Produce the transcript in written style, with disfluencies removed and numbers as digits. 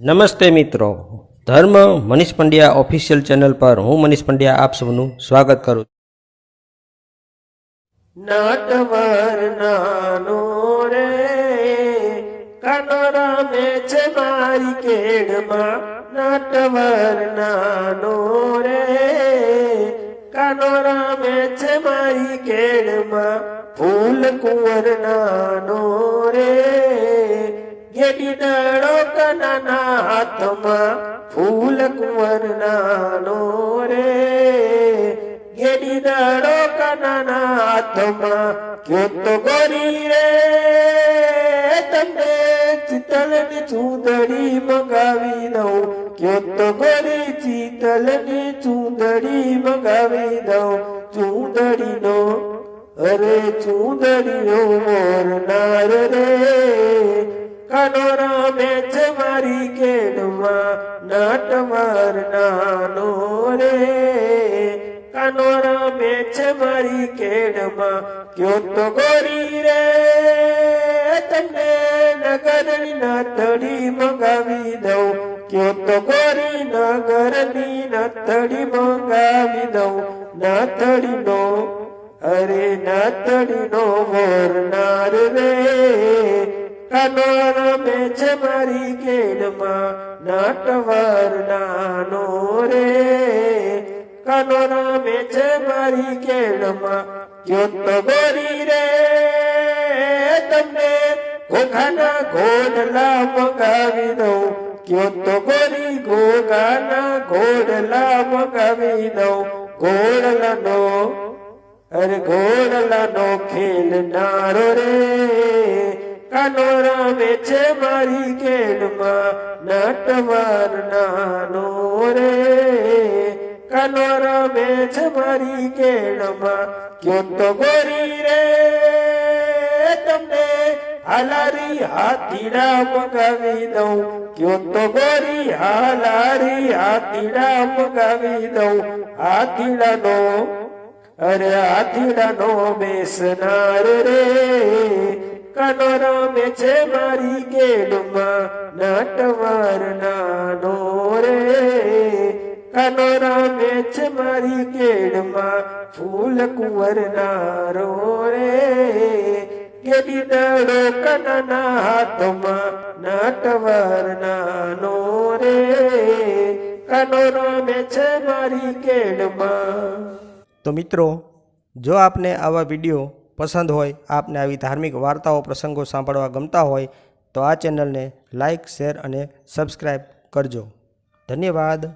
નમસ્તે મિત્રો, ધર્મ મનીષ પંડ્યા ઓફિશિયલ ચેનલ પર હું મનીષ પંડ્યા આપ સૌનું સ્વાગત કરું છું। નાટવર નાનો રે કાનો રમે છે મારી કેડમાં, નાટવર નાનો રે કાનો રમે છે મારી કેડમાં, ફૂલ કુંવર નાનો રે ગેડી દડો કનાના હાથમાં, ફૂલ કુંવર નાનો રે ગેડી દડો કનાના હાથમાં, ક્યો તો ગોરી રે તમને ચિતલની ચૂંદડી મંગાવી દઉં, ક્યો તો ગોરી ચિતલની ચૂંદડી મંગાવી દઉં, ચૂંદડીનો અરે ચૂંદડીનો મોરનાર રે કાનો રમે છે મારી કેડમાં, નાટવર નાનો રે કાનો રમે છે મારી કેડમાં, ક્યો તો ગોરી રે તમને નગરની નથડી મંગાવી દઉં, ક્યો તો ગોરી નગરની નથડી મંગાવી દઉં, નથડીનો અરે નથડીનો મોરનાર રે કાનો રમે છે મારી કેડમાં, નાટવર નાનો રે કાનો રમે છે મારી કેડમાં, ક્યો તો ગોરી રે તમને ઘોઘાના ઘોડલા મંગાવી દઉં, ક્યો તો ગોરી ઘોઘાના ઘોડલા મંગાવી દઉં, ઘોડલાનો અરે ઘોડલાનો ખેલનારો રે કાનો રમે છે મારી કેડમાં, નાટવર નાનો રે કાનો રમે છે મારી કેડમાં, ક્યો તો ગોરી રે તમને હાલારી હાથીડા મંગાવી દઉં, ક્યો તો ગોરી હાલારી હાથીડા મંગાવી દઉં, હાથીડાનો અરે હાથીડાનો બેસનાર રે કાનો રમે છે મારી કેડમાં, નાટવર નાનો રે કાનો રમે છે મારી કેડમાં, ફૂલ કુંવર નારો રે ગેડી દડો કનાના હાથમાં, નાટવર નાનો રે કાનો રમે છે મારી કેડમાં। તો મિત્રો, જો આપને આવા વિડીયો પસંદ હોય, આપને આવી ધાર્મિક વાર્તાઓ પ્રસંગો સાંભળવા ગમતા હોય તો આ ચેનલને લાઇક, શેર અને સબસ્ક્રાઈબ કરજો। ધન્યવાદ।